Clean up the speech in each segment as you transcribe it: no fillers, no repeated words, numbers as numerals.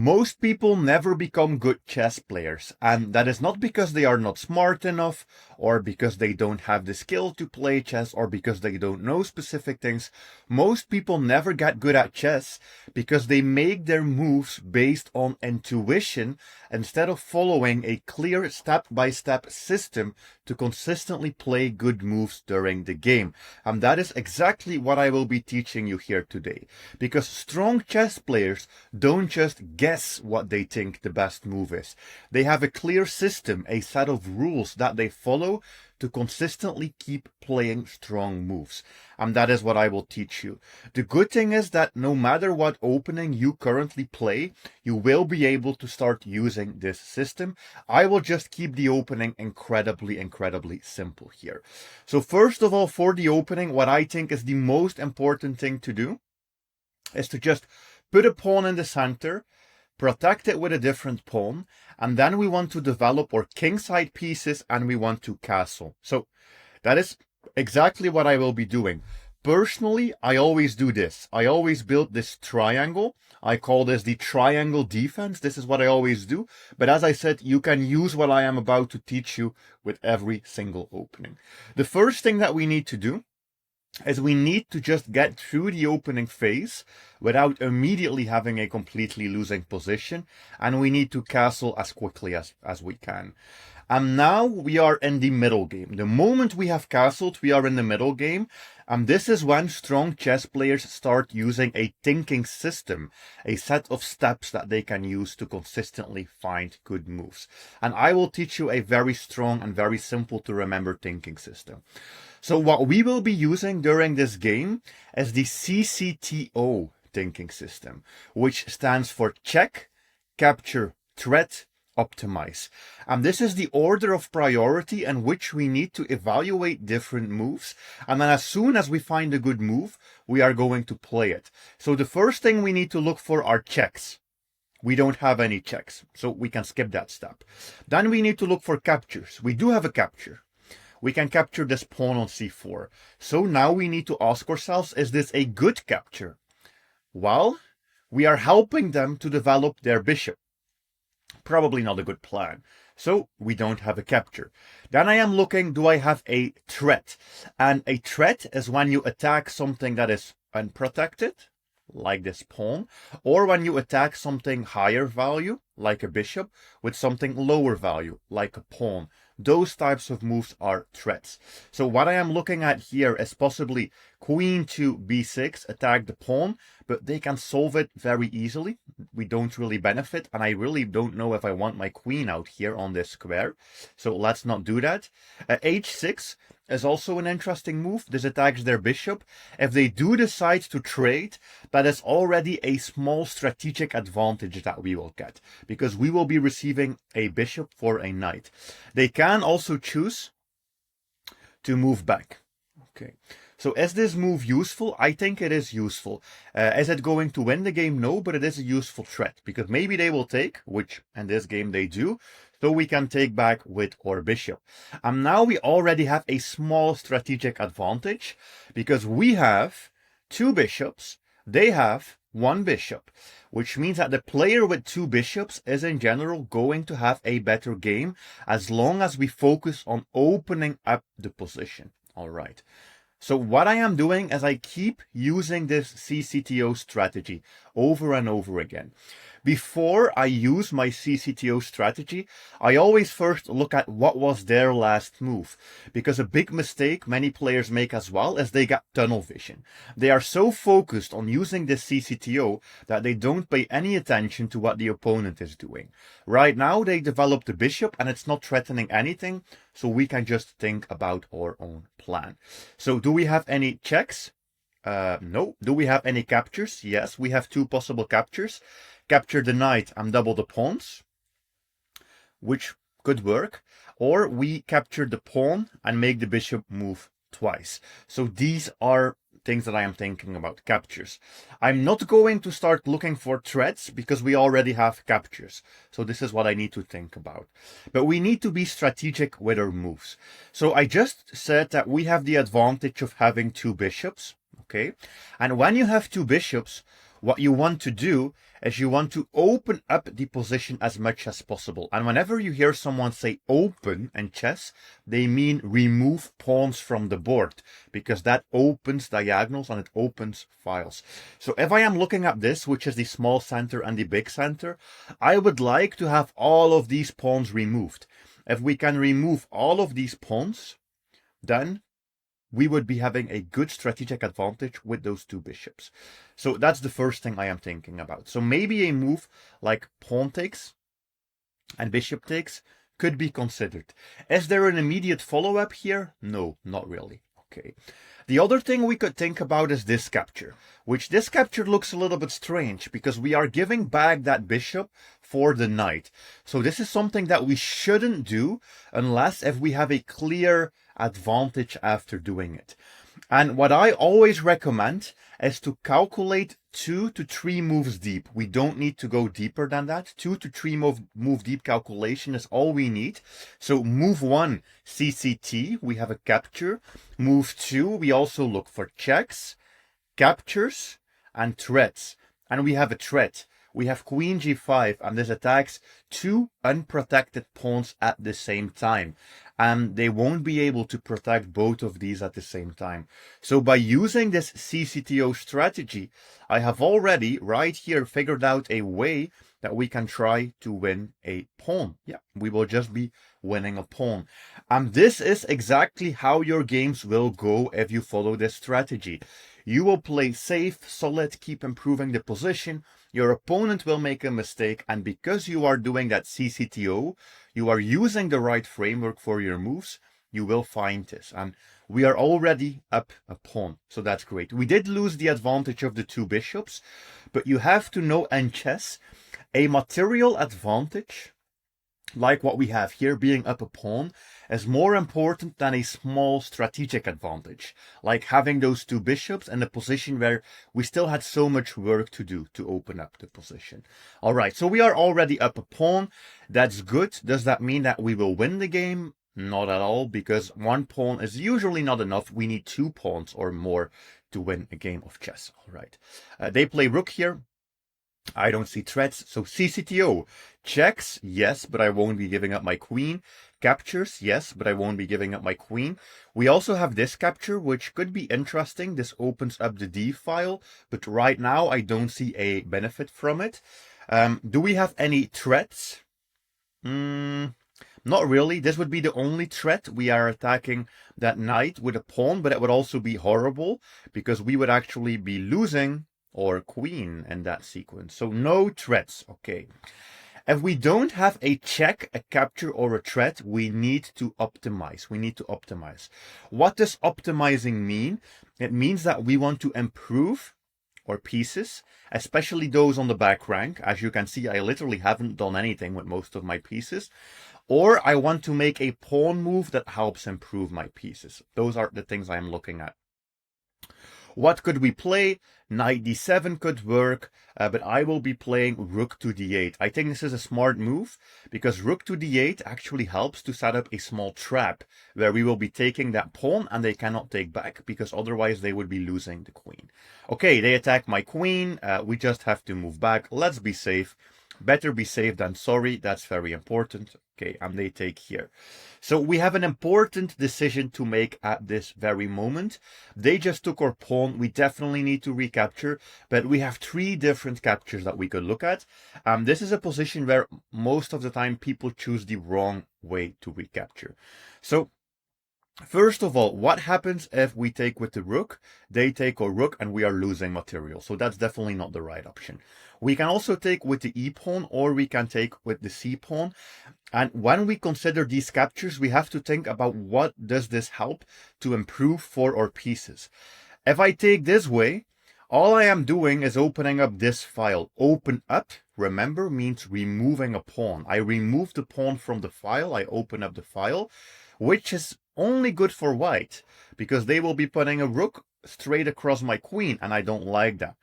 Most people never become good chess players, and that is not because they are not smart enough, or because they don't have the skill to play chess, or because they don't know specific things. Most people never get good at chess because they make their moves based on intuition instead of following a clear step-by-step system to consistently play good moves during the game. And that is exactly what I will be teaching you here today. Because strong chess players don't just guess what they think the best move is. They have a clear system, a set of rules that they follow to consistently keep playing strong moves. And that is what I will teach you. The good thing is that no matter what opening you currently play, you will be able to start using this system. I will just keep the opening incredibly simple here. So first of all, for the opening, what I think is the most important thing to do is to just put a pawn in the center, protect it with a different pawn, and then we want to develop our kingside pieces and we want to castle. So that is exactly what I will be doing. Personally, I always do this. I always build this triangle. I call this the triangle defense. This is what I always do. But as I said, you can use what I am about to teach you with every single opening. The first thing that we need to do is we need to just get through the opening phase without immediately having a completely losing position, and we need to castle as quickly as we can. And now we are in the middle game. The moment we have castled, we are in the middle game, and this is when strong chess players start using a thinking system, a set of steps that they can use to consistently find good moves. And I will teach you a very strong and very simple to remember thinking system. So what we will be using during this game is the CCTO thinking system, which stands for check, capture, threat, optimize. And this is the order of priority in which we need to evaluate different moves. And then as soon as we find a good move, we are going to play it. So the first thing we need to look for are checks. We don't have any checks, so we can skip that step. Then we need to look for captures. We do have a capture. We can capture this pawn on c4. So now we need to ask ourselves, is this a good capture? Well, we are helping them to develop their bishop. Probably not a good plan. So we don't have a capture. Then I am looking, do I have a threat? And a threat is when you attack something that is unprotected, like this pawn, or when you attack something higher value, like a bishop, with something lower value, like a pawn. Those types of moves are threats. So what I am looking at here is possibly queen to b6, attack the pawn, but they can solve it very easily. We don't really benefit, and I really don't know if I want my queen out here on this square. So let's not do that. h6 is also an interesting move. This attacks their bishop. If they do decide to trade, that is already a small strategic advantage that we will get, because we will be receiving a bishop for a knight. They can also choose to move back. Okay. So is this move useful? I think it is useful. Is it going to win the game? No, but it is a useful threat, because maybe they will take, which in this game they do, so we can take back with our bishop. And now we already have a small strategic advantage, because we have two bishops, they have one bishop, which means that the player with two bishops is in general going to have a better game as long as we focus on opening up the position. All right. So what I am doing is I keep using this CCTO strategy over and over again. Before I use my CCTO strategy, I always first look at what was their last move. Because a big mistake many players make as well is they get tunnel vision. They are so focused on using this CCTO that they don't pay any attention to what the opponent is doing. Right now they develop the bishop and it's not threatening anything, so we can just think about our own plan. So do we have any checks? No. Do we have any captures? Yes, we have two possible captures. Capture the knight and double the pawns, which could work. Or we capture the pawn and make the bishop move twice. So these are things that I am thinking about, captures. I'm not going to start looking for threats because we already have captures. So this is what I need to think about. But we need to be strategic with our moves. So I just said that we have the advantage of having two bishops. Okay. And when you have two bishops, What you want to do is you want to open up the position as much as possible. And whenever you hear someone say open in chess, they mean remove pawns from the board, because that opens diagonals and it opens files. So if I am looking at this, which is the small center and the big center, I would like to have all of these pawns removed. If we can remove all of these pawns, then we would be having a good strategic advantage with those two bishops. So that's the first thing I am thinking about. So maybe a move like pawn takes and bishop takes could be considered. Is there an immediate follow-up here? No, not really. Okay. The other thing we could think about is this capture, which this capture looks a little bit strange because we are giving back that bishop for the knight. So this is something that we shouldn't do unless if we have a clear advantage after doing it. And what I always recommend is to calculate 2 to 3 moves deep. We don't need to go deeper than that. 2 to 3 move deep calculation is all we need. So move 1, CCT, we have a capture. Move 2, we also look for checks, captures, and threats. And we have a threat. We have queen g5, and this attacks 2 unprotected pawns at the same time. And they won't be able to protect both of these at the same time. So by using this CCTO strategy, I have already right here figured out a way that we can try to win a pawn. Yeah, we will just be winning a pawn. And this is exactly how your games will go if you follow this strategy. You will play safe, solid, keep improving the position. Your opponent will make a mistake, and because you are doing that CCTO, you are using the right framework for your moves, you will find this. And we are already up a pawn, so that's great. We did lose the advantage of the 2 bishops, but you have to know in chess, a material advantage, like what we have here being up a pawn, is more important than a small strategic advantage, like having those 2 bishops in a position where we still had so much work to do to open up the position. All right, so we are already up a pawn. That's good. Does that mean that we will win the game? Not at all, because 1 pawn is usually not enough. We need 2 pawns or more to win a game of chess. All right, they play rook here. I don't see threats, so CCTO. Checks, yes, but I won't be giving up my queen. Captures, yes, but I won't be giving up my queen. We also have this capture, which could be interesting. This opens up the D file, but right now I don't see a benefit from it. Do we have any threats? Not really. This would be the only threat. We are attacking that knight with a pawn, but it would also be horrible because we would actually be losing or queen in that sequence. So no threats. Okay. If we don't have a check, a capture, or a threat, we need to optimize. We need to optimize. What does optimizing mean? It means that we want to improve our pieces, especially those on the back rank. As you can see, I literally haven't done anything with most of my pieces. Or I want to make a pawn move that helps improve my pieces. Those are the things I'm looking at. What could we play? Knight d7 could work, but I will be playing rook to d8. I think this is a smart move because rook to d8 actually helps to set up a small trap where we will be taking that pawn and they cannot take back because otherwise they would be losing the queen. Okay, they attack my queen. We just have to move back. Let's be safe. Better be safe than sorry. That's very important. Okay, and they take here. So we have an important decision to make at this very moment. They just took our pawn. We definitely need to recapture, but we have 3 different captures that we could look at. This is a position where most of the time people choose the wrong way to recapture. So first of all, what happens if we take with the rook? They take our rook and we are losing material. So that's definitely not the right option. We can also take with the e-pawn or we can take with the c-pawn. And when we consider these captures, we have to think about what does this help to improve for our pieces. If I take this way, all I am doing is opening up this file. Open up, remember, means removing a pawn. I remove the pawn from the file. I open up the file, which is only good for white because they will be putting a rook straight across my queen and I don't like that.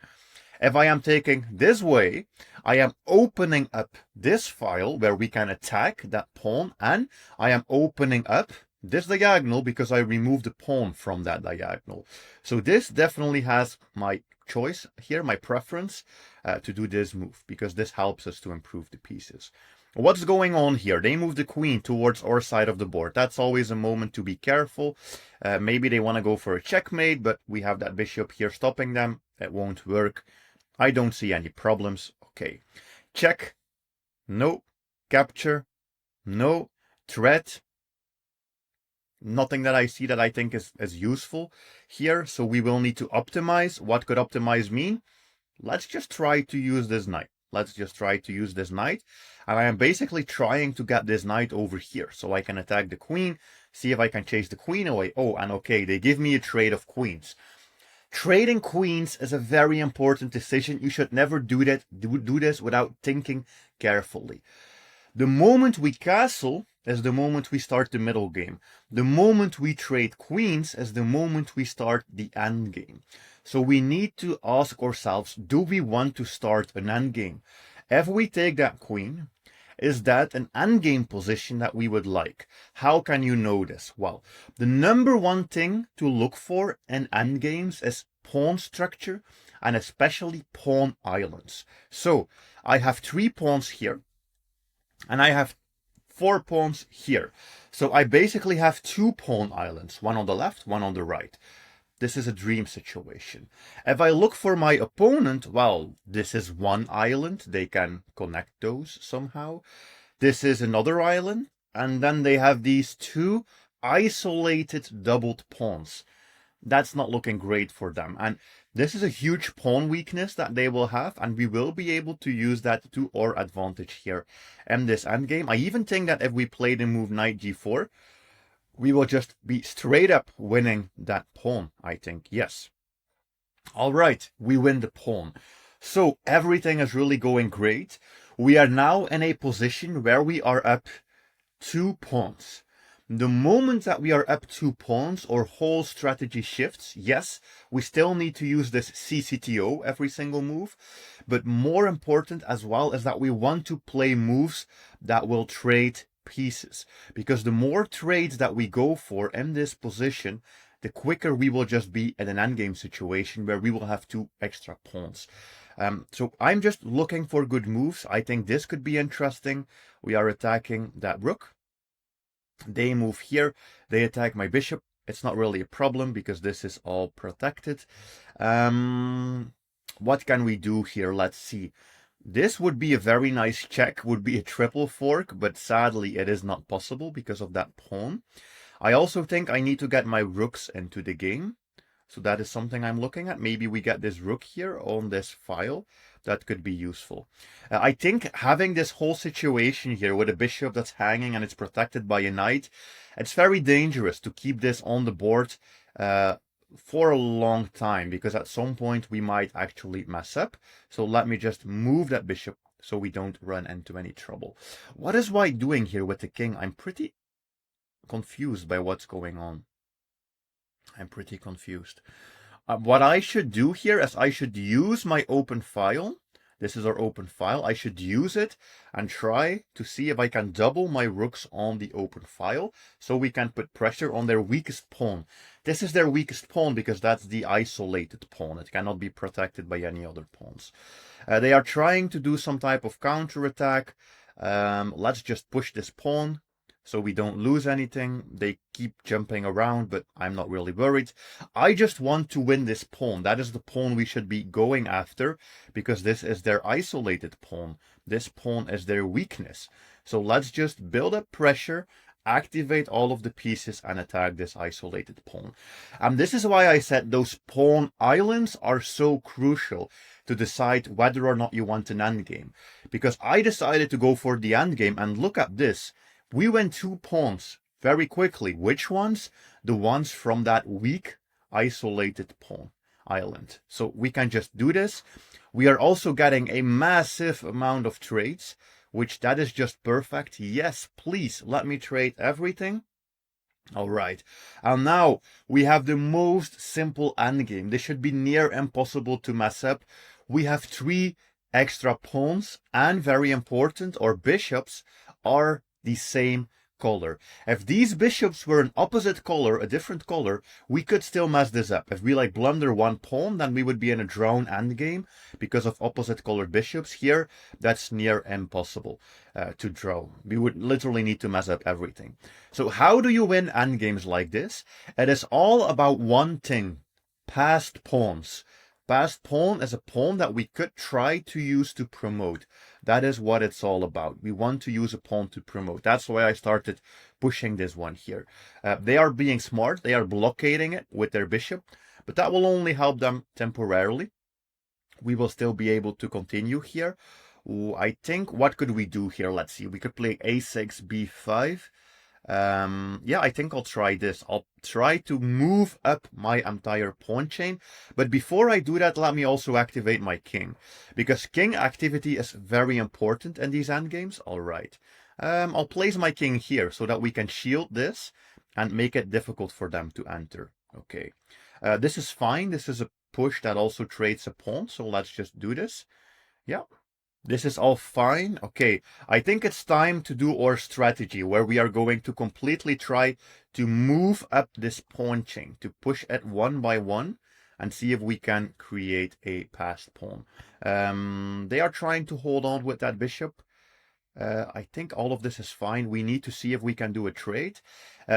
If I am taking this way, I am opening up this file where we can attack that pawn and I am opening up this diagonal because I removed the pawn from that diagonal. So this definitely has my choice here, my preference to do this move, because this helps us to improve the pieces. What's going on here? They move the queen towards our side of the board. That's always a moment to be careful. Maybe they want to go for a checkmate, but we have that bishop here stopping them. It won't work. I don't see any problems. Okay. Check. No. Capture. No. Threat. Nothing that I see that I think is useful here. So we will need to optimize. What could optimize mean? Let's just try to use this knight. Let's just try to use this knight. And I am basically trying to get this knight over here so I can attack the queen, see if I can chase the queen away. Oh, and okay, they give me a trade of queens. Trading queens is a very important decision. You should never do this without thinking carefully. The moment we castle is the moment we start the middle game. The moment we trade queens is the moment we start the end game. So we need to ask ourselves, do we want to start an end game? If we take that queen, is that an endgame position that we would like? How can you know this? Well, the number one thing to look for in endgames is pawn structure, and especially pawn islands. So I have 3 pawns here, and I have 4 pawns here. So I basically have 2 pawn islands, one on the left, one on the right. This is a dream situation. If I look for my opponent, well, this is one island. They can connect those somehow. This is another island. And then they have these 2 isolated doubled pawns. That's not looking great for them. And this is a huge pawn weakness that they will have. And we will be able to use that to our advantage here in this endgame. I even think that if we play the move knight g4, we will just be straight up winning that pawn, I think. Yes. All right, we win the pawn. So everything is really going great. We are now in a position where we are up 2 pawns. The moment that we are up 2 pawns, our whole strategy shifts. Yes, we still need to use this CCTO every single move. But more important as well is that we want to play moves that will trade pieces, because the more trades that we go for in this position, the quicker we will just be in an endgame situation where we will have 2 extra pawns. So I'm just looking for good moves. I think this could be interesting. We are attacking that rook. They move here. They attack my bishop. It's not really a problem because this is all protected. What can we do here? Let's see. This would be a very nice check, would be a triple fork, but sadly it is not possible because of that pawn. I also think I need to get my rooks into the game. So that is something I'm looking at. Maybe we get this rook here on this file. That could be useful. I think having this whole situation here with a bishop that's hanging and it's protected by a knight, it's very dangerous to keep this on the board for a long time, because at some point we might actually mess up. So let me just move that bishop so we don't run into any trouble. What is white doing here with the king? I'm pretty confused by what's going on. I'm pretty confused. What I should do here is I should use my open file. This is our open file. I should use it and try to see if I can double my rooks on the open file so we can put pressure on their weakest pawn. This is their weakest pawn because that's the isolated pawn. It cannot be protected by any other pawns. They are trying to do some type of counterattack. Let's just push this pawn so we don't lose anything. They keep jumping around, but I'm not really worried. I just want to win this pawn. That is the pawn we should be going after, because this is their isolated pawn. This pawn is their weakness. So let's just build up pressure, activate all of the pieces, and attack this isolated pawn. And this is why I said those pawn islands are so crucial to decide whether or not you want an endgame. Because I decided to go for the endgame, and look at this. We went 2 pawns very quickly. Which ones? The ones from that weak, isolated pawn island. So we can just do this. We are also getting a massive amount of trades, which that is just perfect. Yes, please let me trade everything. All right. And now we have the most simple endgame. This should be near impossible to mess up. We have 3 extra pawns, and very important, our bishops are the same color. If these bishops were an opposite color, a different color, we could still mess this up. If we like blunder one pawn, then we would be in a drawn endgame because of opposite colored bishops. Here, that's near impossible to draw. We would literally need to mess up everything. So how do you win endgames like this? It is all about one thing: passed pawns. Passed pawn is a pawn that we could try to use to promote. That is what it's all about. We want to use a pawn to promote. That's why I started pushing this one here. They are being smart. They are blockading it with their bishop, but that will only help them temporarily. We will still be able to continue here. Ooh, I think, what could we do here? Let's see. We could play a6, b5. Yeah, I think I'll try this. I'll try to move up my entire pawn chain. But before I do that, let me also activate my king, because king activity is very important in these endgames. All right. I'll place my king here so that we can shield this and make it difficult for them to enter. Okay. This is fine. This is a push that also trades a pawn. So let's just do this. Yeah. This is all fine. Okay, I think it's time to do our strategy where we are going to completely try to move up this pawn chain, to push it one by one and see if we can create a passed pawn. They are trying to hold on with that bishop. I think all of this is fine. We need to see if we can do a trade.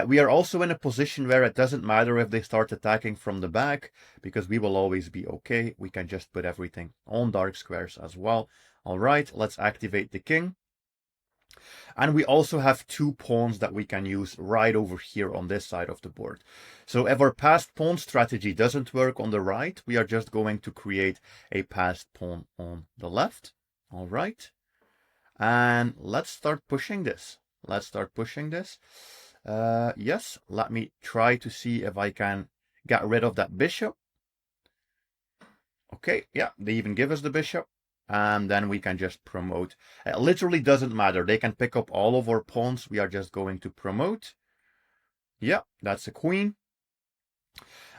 We are also in a position where it doesn't matter if they start attacking from the back, because we will always be okay. We can just put everything on dark squares as well. All right, let's activate the king. And we also have two pawns that we can use right over here on this side of the board. So if our passed pawn strategy doesn't work on the right, we are just going to create a passed pawn on the left. All right. And let's start pushing this. Let's start pushing this. Yes, let me try to see if I can get rid of that bishop. Okay, yeah, they even give us the bishop. And then we can just promote. It literally doesn't matter. They can pick up all of our pawns. We are just going to promote. Yeah, that's a queen.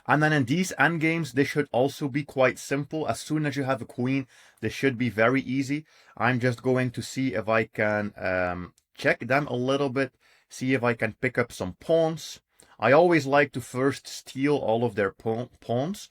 And then in these endgames, this should also be quite simple. As soon as you have a queen, this should be very easy. I'm just going to see if I can check them a little bit, see if I can pick up some pawns. I always like to first steal all of their pawns.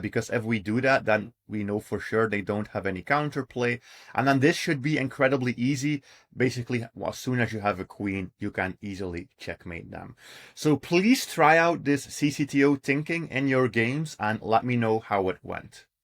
Because if we do that, then we know for sure they don't have any counterplay. And then this should be incredibly easy. Basically, as soon as you have a queen, you can easily checkmate them. So please try out this CCTO thinking in your games and let me know how it went.